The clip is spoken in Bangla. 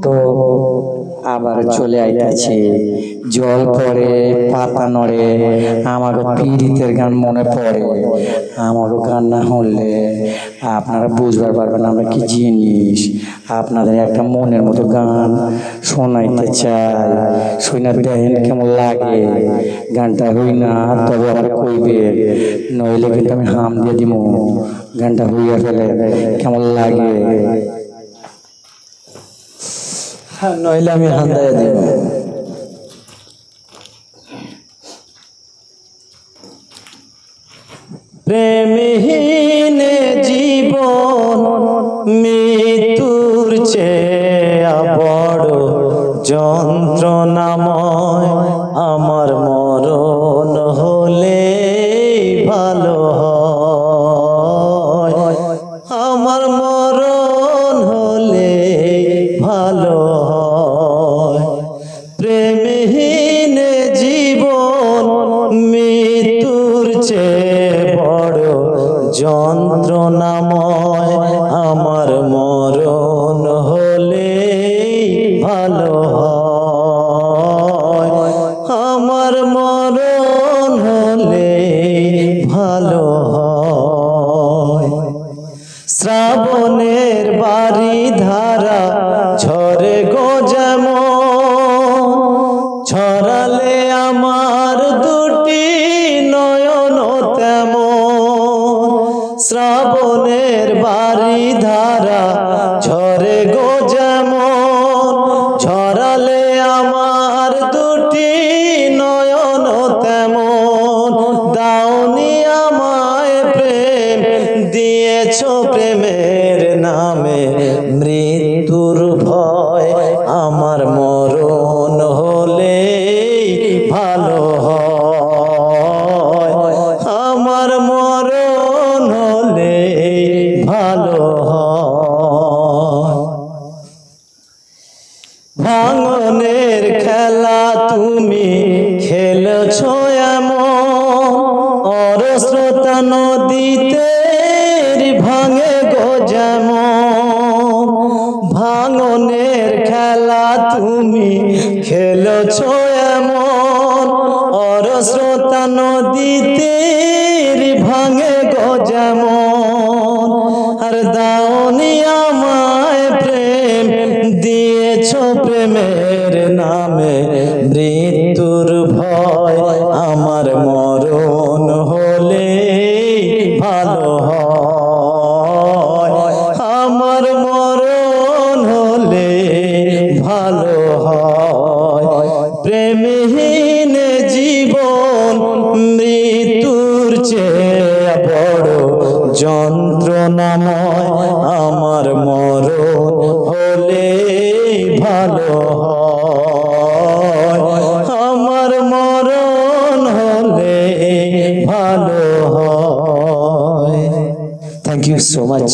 তো আবার চলে আইতাছে, জল পড়ে পাতা নড়ে, আমাকে পীড়িতের গান মনে পড়ে। আমাকে গান না হলে আপনারা বুঝবার পারবেন আমরা কি জিনিস। আপনাদের একটা মনের মতো গান শোনাইতে চাই, শুনে দেখেন কেমন লাগে। গানটা হই না তবে আমার কইবে, নইলে কিন্তু আমি হাম দিয়ে দিব। গানটা হইয়া ফেলে কেমন লাগে, নইলে আমি হান্দাইয়া দিব। প্রেমহীন জীবন মৃত্যুর চেয়ে বড় যন্ত্রণাময়, আমার মরণ হলে ভালো হয়, আমার মরণ হলে ভালো হয়। প্রেমহীন জীবন মৃত্যুর চেয়ে বড় যন্ত্রণাময়, আমার মরণ হলে ভালো হয়, আমার মরণ হলে ভালো হয়। শ্রাবণের বাড়ি ধারা ঝরে গো যেমন, ছড়ালে আমার দুটি নয়ন তেমন। শ্রাবণের বাড়ি ধারা ঝরে গো যেমন, ছড়ালে আমার দুটি নয়ন তেমন। দাওনি আমায় প্রেম, দিয়েছ প্রেমের নামে মৃত্যুর ভয়, আমার মরণ হলে ভালো হয়, আমার মরণ হলে ভালো হয়। ভাঙনের খেলা তুমি খেলেছ এমন, অরস্রোতা নদীতে ভাঙে গো যেমন। ভাঙনের খেলা তুমি খেলেছ এমন, অরস্রোতা নদীতে ভাঙে গো যেমন। আর দাওনি আমায় প্রেম, দিয়েছ প্রেমের নামে মৃত্যুর ভয়, আমার মরণ হলে ভালো হয়, আমার মরণ হলে ভালো হয়। প্রেমহীন জীবন মৃত্যুর চেয়ে বড় যন্ত্রণাময়, আমার মরণ হলে ভালো হয়, আমার মরণ হলে ভালো হয়। Thank you so much.